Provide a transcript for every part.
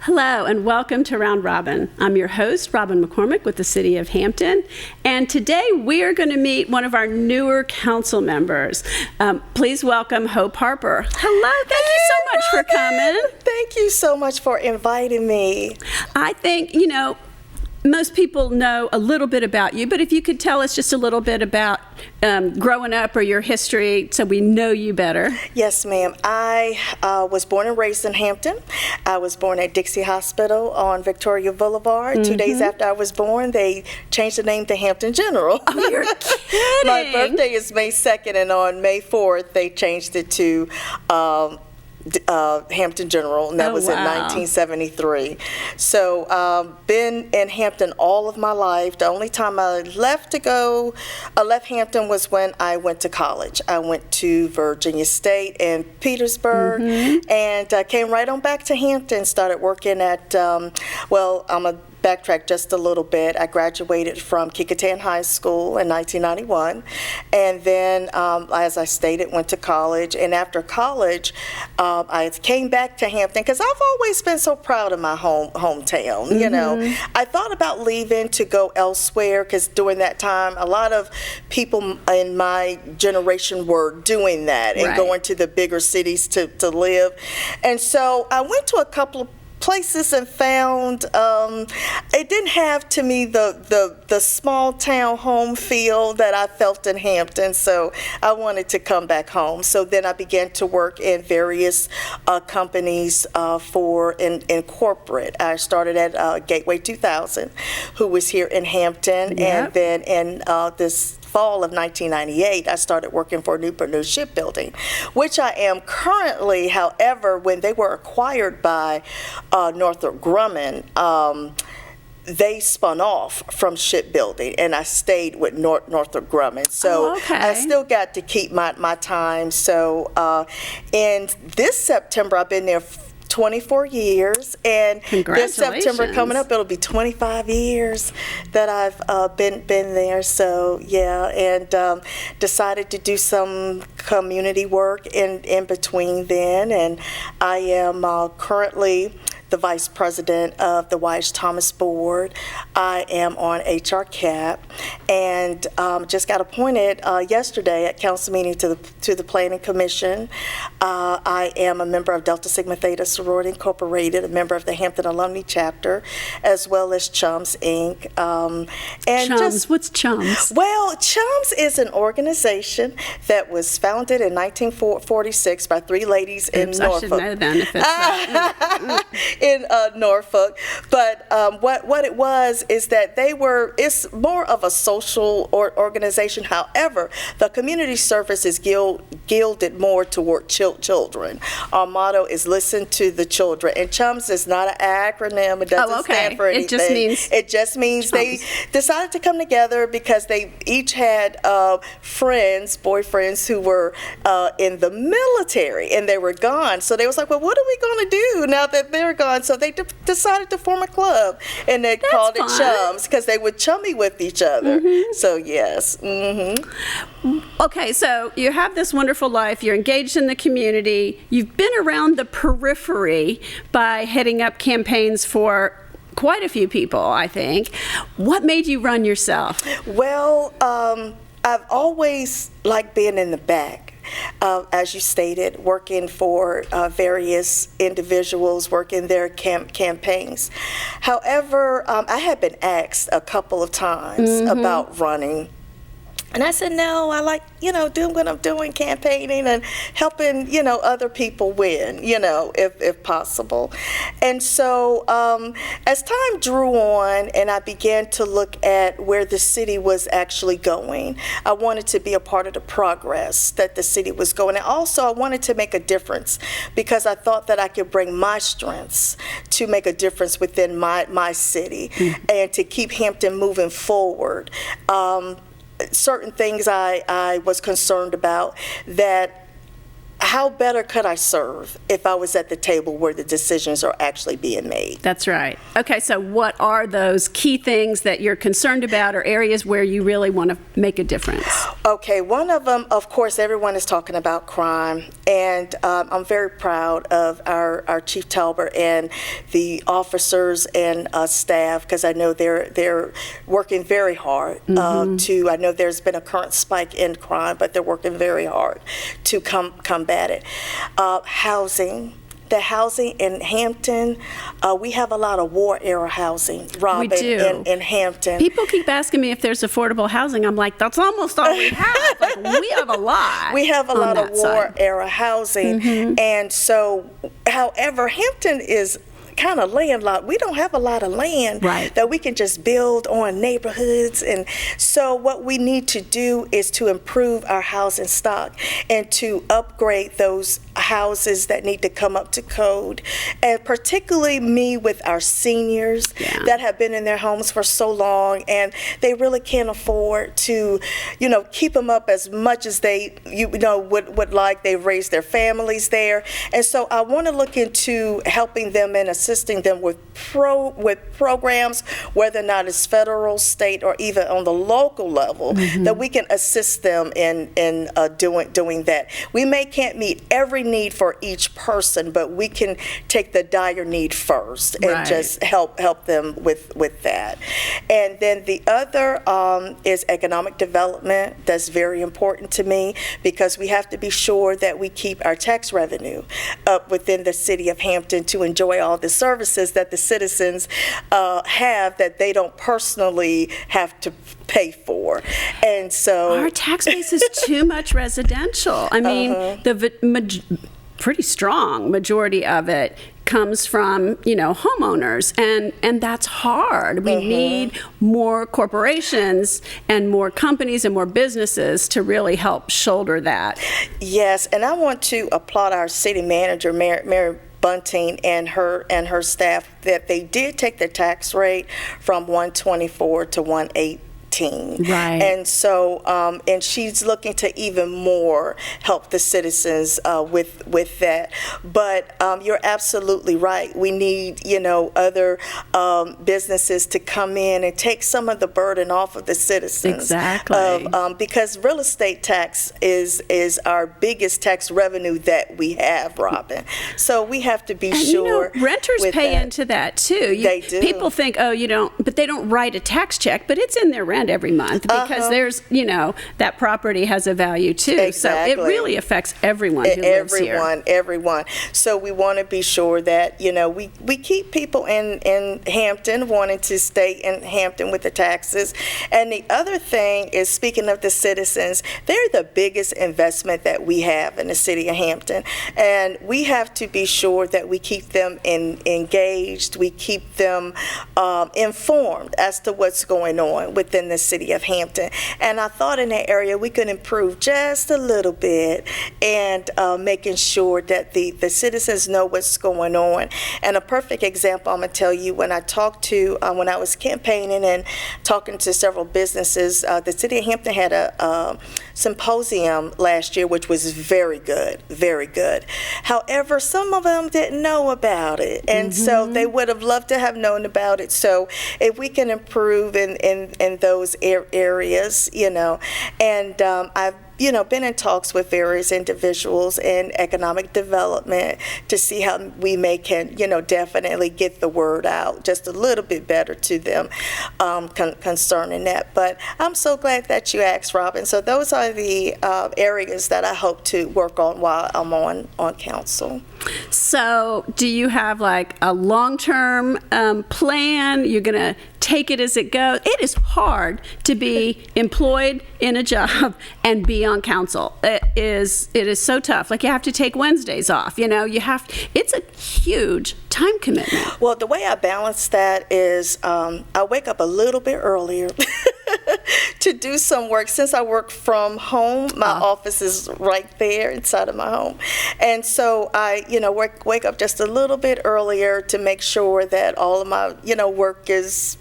Hello and welcome to Round Robin. I'm your host, Robin McCormick with the City of Hampton, and today we are going to meet one of our newer council members. Please welcome Hope Harper. Hello, thank you so much for coming. Thank you so much for inviting me. I think, most people know a little bit about you, but if you could tell us just a little bit about growing up or your history so we know you better. Yes, ma'am. I was born and raised in Hampton. I was born at Dixie Hospital on Victoria Boulevard. Mm-hmm. 2 days after I was born, they changed the name to Hampton General. Oh, you're kidding. My birthday is May 2nd, and on May 4th, they changed it to Hampton General, and that was in 1973. So been in Hampton all of my life. The only time I left Hampton was when I went to college. I went to Virginia State in Petersburg, mm-hmm. and came right on back to Hampton. Started working at, I'm a backtrack just a little bit. I graduated from Kecoughtan High School in 1991, and then, as I stated, went to college. And after college, I came back to Hampton because I've always been so proud of my hometown. Mm-hmm. You know, I thought about leaving to go elsewhere because during that time, a lot of people in my generation were doing that and going to the bigger cities to live. And so I went to a couple of places and found it didn't have to me the small town home feel that I felt in Hampton, so I wanted to come back home. So then I began to work in various companies in corporate. I started at Gateway 2000, who was here in Hampton, and then in this fall of 1998, I started working for Newport News Shipbuilding, which I am currently. However, when they were acquired by Northrop Grumman, they spun off from shipbuilding, and I stayed with Northrop Grumman. So I still got to keep my time. So in this September, I've been there 24 years, and this September coming up, it'll be 25 years that I've been there. So and decided to do some community work in between then, and I am currently the Vice President of the Wise Thomas Board. I am on HR CAP, and just got appointed yesterday at council meeting to the Planning Commission. I am a member of Delta Sigma Theta Sorority Incorporated, a member of the Hampton Alumni Chapter, as well as CHUMS Inc. What's CHUMS? Well, CHUMS is an organization that was founded in 1946 by three ladies in Norfolk. I should know then if it's that. In Norfolk, but what it was is that it's more of a social organization. However, the community service is gilded more toward children. Our motto is listen to the children, and CHUMS is not an acronym. It doesn't stand for anything. It just means they decided to come together because they each had boyfriends who were in the military, and they were gone. So they was like, well, what are we going to do now that they're gone? So they decided to form a club, and they called it CHUMS because they would chummy with each other. Mm-hmm. So yes. Mm-hmm. Okay, so you have this wonderful life. You're engaged in the community. You've been around the periphery by heading up campaigns for quite a few people, I think. What made you run yourself? Well, I've always liked being in the back. As you stated, working for various individuals, working their campaigns. However, I had been asked a couple of times about running. And I said, no, I like, doing what I'm doing, campaigning and helping, other people win, if possible. And so as time drew on and I began to look at where the city was actually going, I wanted to be a part of the progress that the city was going. And also I wanted to make a difference because I thought that I could bring my strengths to make a difference within my city and to keep Hampton moving forward. Certain things I was concerned about, that how better could I serve if I was at the table where the decisions are actually being made? That's right. Okay, so what are those key things that you're concerned about or areas where you really want to make a difference? Okay, one of them, of course, everyone is talking about crime, and I'm very proud of our Chief Talbot and the officers and staff, because I know they're working very hard I know there's been a current spike in crime, but they're working very hard to combat it. Housing. The housing in Hampton, we have a lot of war-era housing, Robin, We do. in Hampton. People keep asking me if there's affordable housing. I'm like, that's almost all we have. Like, we have a lot. We have a lot of war-era housing. And so, however, Hampton is kind of landlocked. We don't have a lot of land that we can just build on neighborhoods. And so what we need to do is to improve our housing stock and to upgrade those houses that need to come up to code. And particularly me with our seniors that have been in their homes for so long, and they really can't afford to, keep them up as much as they, would like. They've raised their families there. And so I want to look into helping them and assisting them with programs, whether or not it's federal, state, or even on the local level, that we can assist them in doing that. We can't meet every need for each person, but we can take the dire need first and just help them with that. And then the other is economic development. That's very important to me, because we have to be sure that we keep our tax revenue up within the city of Hampton to enjoy all the services that the citizens have that they don't personally have to pay for. And so our tax base is too much residential. I mean, the pretty strong majority of it comes from, homeowners, and that's hard. We need more corporations and more companies and more businesses to really help shoulder that. Yes, and I want to applaud our city manager, Mary Bunting, and her staff, that they did take the tax rate from 124 to 118. Right. And so, and she's looking to even more help the citizens with that. But you're absolutely right. We need, other businesses to come in and take some of the burden off of the citizens. Exactly. Because real estate tax is our biggest tax revenue that we have, Robin. So we have to be sure. Renters pay into that too. They do. People think, but they don't write a tax check, but it's in their rent every month, because there's, that property has a value too. Exactly. So it really affects everyone who lives here. Everyone. So we want to be sure that, we keep people in Hampton wanting to stay in Hampton with the taxes. And the other thing is, speaking of the citizens, they're the biggest investment that we have in the city of Hampton. And we have to be sure that we keep them engaged, we keep them informed as to what's going on within the city of Hampton. And I thought in that area we could improve just a little bit, and making sure that the citizens know what's going on. And a perfect example I'm going to tell you, when I talked to, when I was campaigning and talking to several businesses, the city of Hampton had a symposium last year, which was very good, very good. However, some of them didn't know about it, and so they would have loved to have known about it. So if we can improve in those areas, and I've been in talks with various individuals in economic development to see how we can definitely get the word out just a little bit better to them concerning that. But I'm so glad that you asked, Robin. So those are the areas that I hope to work on while I'm on council. So do you have like a long-term plan? You're going to take it as it goes? It is hard to be employed in a job and be on council. It is so tough. Like, you have to take Wednesdays off. It's a huge time commitment. Well, the way I balance that is I wake up a little bit earlier to do some work. Since I work from home, my office is right there inside of my home. And so I, wake up just a little bit earlier to make sure that all of my, work is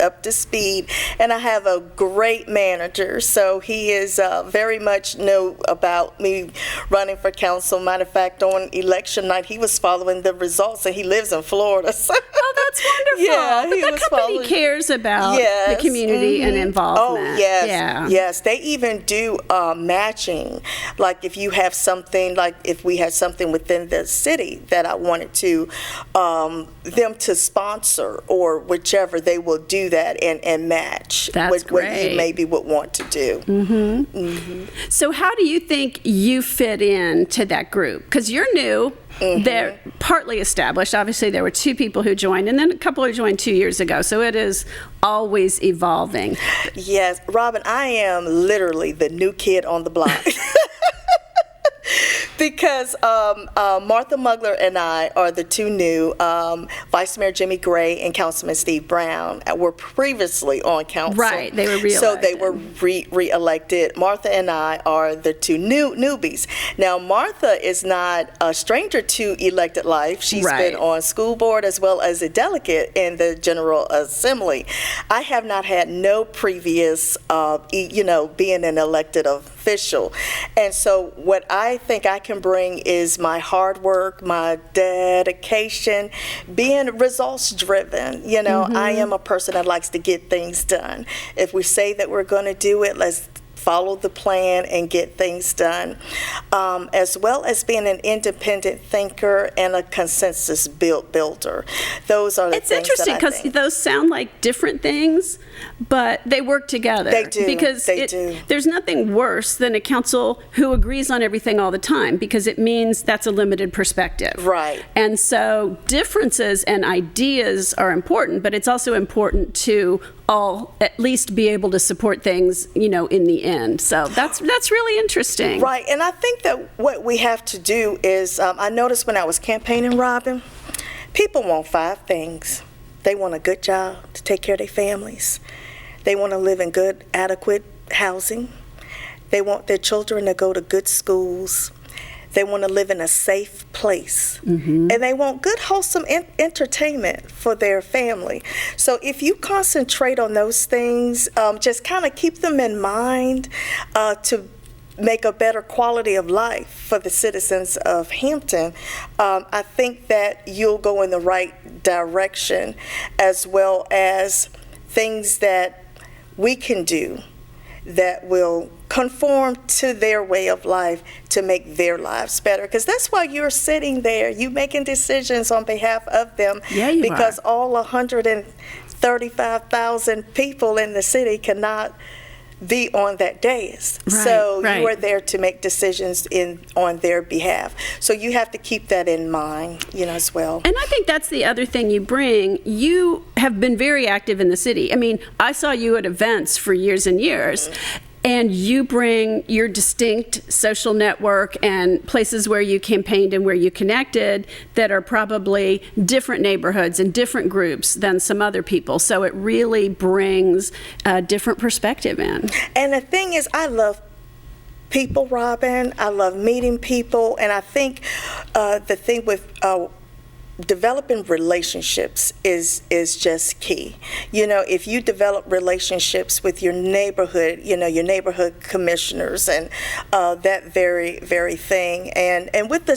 up to speed. And I have a great manager, so he is very much know about me running for council. Matter of fact, on election night, he was following the results, and he lives in Florida. So. Oh, that's wonderful. Yeah, but the company cares about the community and involvement. Oh, yes. Yes. They even do matching. Like if you have something, like if we had something within the city that I wanted to them to sponsor or whichever, they will do that and match what you maybe would want to do. So how do you think you fit into that group? Because you're new. They're partly established. Obviously, there were 2 people who joined, and then a couple who joined 2 years ago. So it is always evolving. Yes, Robin, I am literally the new kid on the block. Because Martha Mugler and I are the 2 new, Vice Mayor Jimmy Gray and Councilman Steve Brown were previously on council. Right, they were re-elected. So they were re-elected. Martha and I are the 2 newbies. Now, Martha is not a stranger to elected life. She's been on school board as well as a delegate in the General Assembly. I have not had no previous, being an elected official. And so what I think I can bring is my hard work, my dedication, being results driven. I am a person that likes to get things done. If we say that we're going to do it, let's follow the plan and get things done, as well as being an independent thinker and a consensus builder. Those are the things that I think. It's interesting because those sound like different things, but they work together. They do. Because there's nothing worse than a council who agrees on everything all the time, because it means that's a limited perspective. Right. And so differences and ideas are important, but it's also important to all at least be able to support things, in the end. So that's really interesting. Right. And I think that what we have to do is, I noticed when I was campaigning, Robin, people want 5 things. They want a good job to take care of their families. They want to live in good, adequate housing. They want their children to go to good schools. They want to live in a safe place. And they want good, wholesome entertainment for their family. So if you concentrate on those things, just kind of keep them in mind to make a better quality of life for the citizens of Hampton, I think that you'll go in the right direction, as well as things that we can do that will conform to their way of life to make their lives better. Because that's why you're sitting there. You're making decisions on behalf of them. Yeah, you because are. All 135,000 people in the city cannot be on that dais. So you are there to make decisions on their behalf. So you have to keep that in mind, as well. And I think that's the other thing you bring. You have been very active in the city. I mean, I saw you at events for years and years. And you bring your distinct social network and places where you campaigned and where you connected that are probably different neighborhoods and different groups than some other people. So it really brings a different perspective in. And the thing is, I love people, Robin. I love meeting people. And I think the thing with developing relationships is just key. If you develop relationships with your neighborhood, your neighborhood commissioners and that very thing, and with the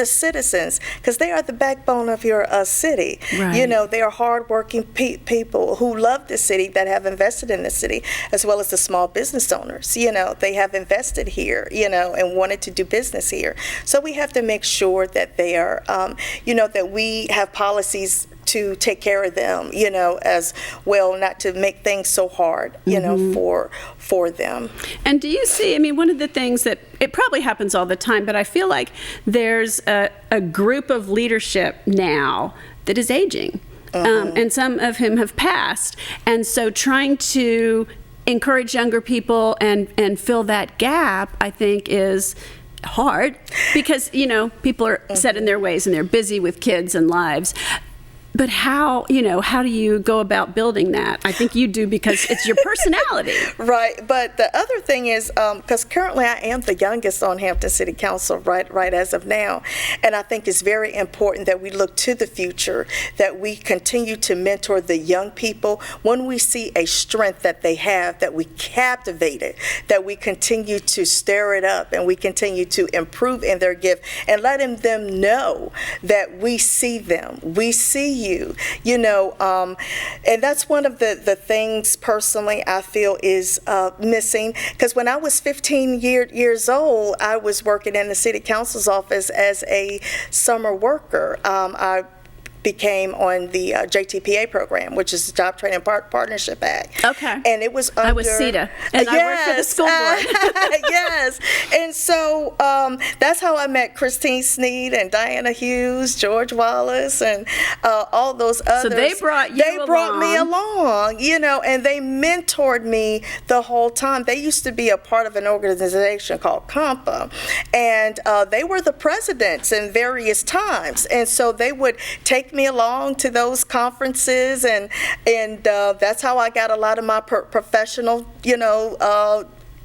citizens, because they are the backbone of your city. Right. They are hardworking people who love the city, that have invested in the city, as well as the small business owners. They have invested here, and wanted to do business here. So we have to make sure that they are, that we have policies to take care of them, as well, not to make things so hard, for them. And do you see, one of the things that, it probably happens all the time, but I feel like there's a group of leadership now that is aging, and some of whom have passed. And so trying to encourage younger people and fill that gap, I think, is hard because, people are set in their ways and they're busy with kids and lives. But how do you go about building that? I think you do because it's your personality. Right, but the other thing is, because currently I am the youngest on Hampton City Council right as of now, and I think it's very important that we look to the future, that we continue to mentor the young people. When we see a strength that they have, that we captivate it, that we continue to stir it up, and we continue to improve in their gift, and letting them know that we see them, we see you, and that's one of the things personally I feel is missing, because when I was 15 years old, I was working in the city council's office as a summer worker. I became on the JTPA program, which is the Job Training Partnership Act. Okay. And it was under... I was CETA, and I worked for the school board. Yes. And so that's how I met Christine Sneed and Diana Hughes, George Wallace, and all those others. So they brought me along, and they mentored me the whole time. They used to be a part of an organization called COMPA, and they were the presidents in various times. And so they would take me along to those conferences, and that's how I got a lot of my professional,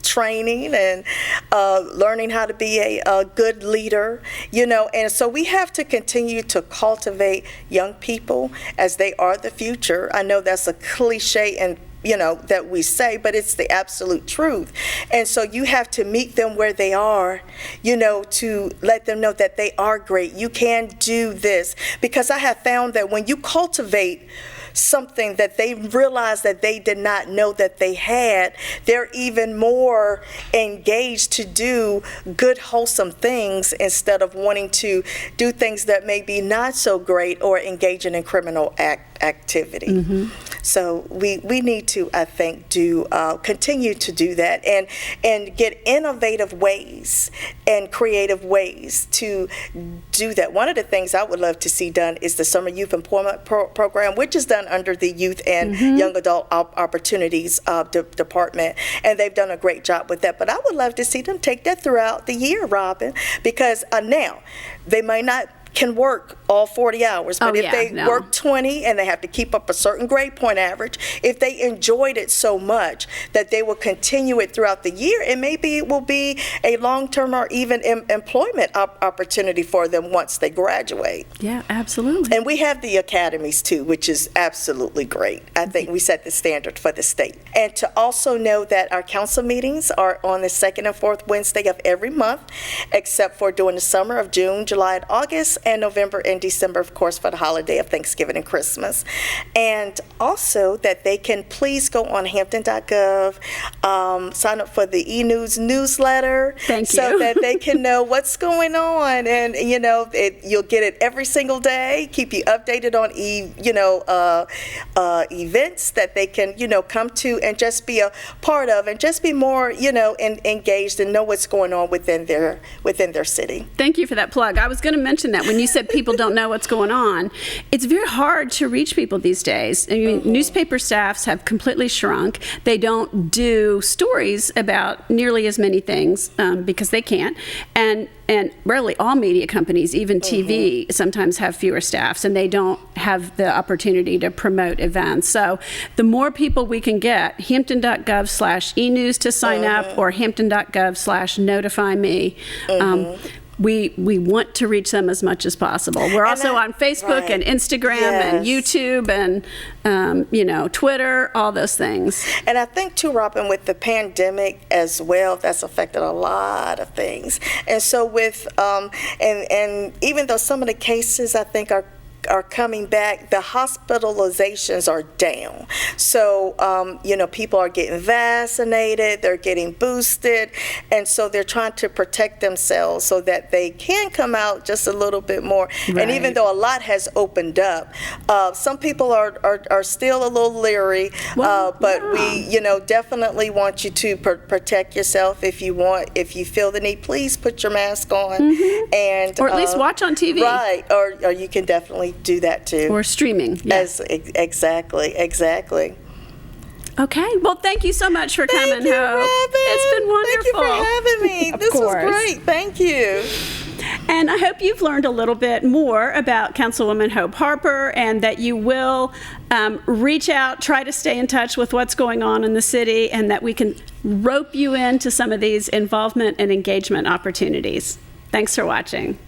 training and learning how to be a good leader, and so we have to continue to cultivate young people as they are the future. I know that's a cliche and that we say, but it's the absolute truth. And so you have to meet them where they are, to let them know that they are great. You can do this, because I have found that when you cultivate something that they realize that they did not know that they had, they're even more engaged to do good, wholesome things instead of wanting to do things that may be not so great or engaging in criminal activity. Mm-hmm. So we need to, I think, continue to do that and get innovative ways and creative ways to do that. One of the things I would love to see done is the Summer Youth Employment Program, which is done under the Youth and Young Adult Opportunities Department, and they've done a great job with that. But I would love to see them take that throughout the year, Robin, because now they might not can work all 40 hours, but if they work 20 and they have to keep up a certain grade point average, if they enjoyed it so much that they will continue it throughout the year, and maybe it will be a long-term or even employment opportunity for them once they graduate. Yeah, absolutely. And we have the academies too, which is absolutely great. I think we set the standard for the state. And to also know that our council meetings are on the second and fourth Wednesday of every month, except for during the summer of June, July, and August, and November and December, of course, for the holiday of Thanksgiving and Christmas. And also that they can please go on Hampton.gov, sign up for the e-news newsletter. Thank you. So that they can know what's going on. And, you'll get it every single day, keep you updated on, events that they can, come to and just be a part of, and just be more, engaged and know what's going on within their city. Thank you for that plug. I was going to mention that when you said people don't know what's going on, it's very hard to reach people these days. I mean, newspaper staffs have completely shrunk. They don't do stories about nearly as many things because they can't. And rarely all media companies, even TV, sometimes have fewer staffs, and they don't have the opportunity to promote events. So the more people we can get, hampton.gov/enews to sign up, or hampton.gov/notify me. We want to reach them as much as possible. We're also on Facebook and Instagram and YouTube and Twitter, all those things. And I think too, Robin, with the pandemic as well, that's affected a lot of things. And so with and even though some of the cases I think are coming back, the hospitalizations are down. So, people are getting vaccinated, they're getting boosted, and so they're trying to protect themselves so that they can come out just a little bit more. Right. And even though a lot has opened up, some people are still a little leery, but we, definitely want you to protect yourself. If you feel the need, please put your mask on, and or at least watch on TV. Right, or you can definitely do that too. Or streaming. Yes, exactly. Okay, well, thank you so much for coming, Thank you, Hope. Robin. It's been wonderful. Thank you for having me. This was great. Thank you. And And I hope you've learned a little bit more about Councilwoman Hope Harper, and that you will reach out, try to stay in touch with what's going on in the city, and that we can rope you into some of these involvement and engagement opportunities. Thanks for watching.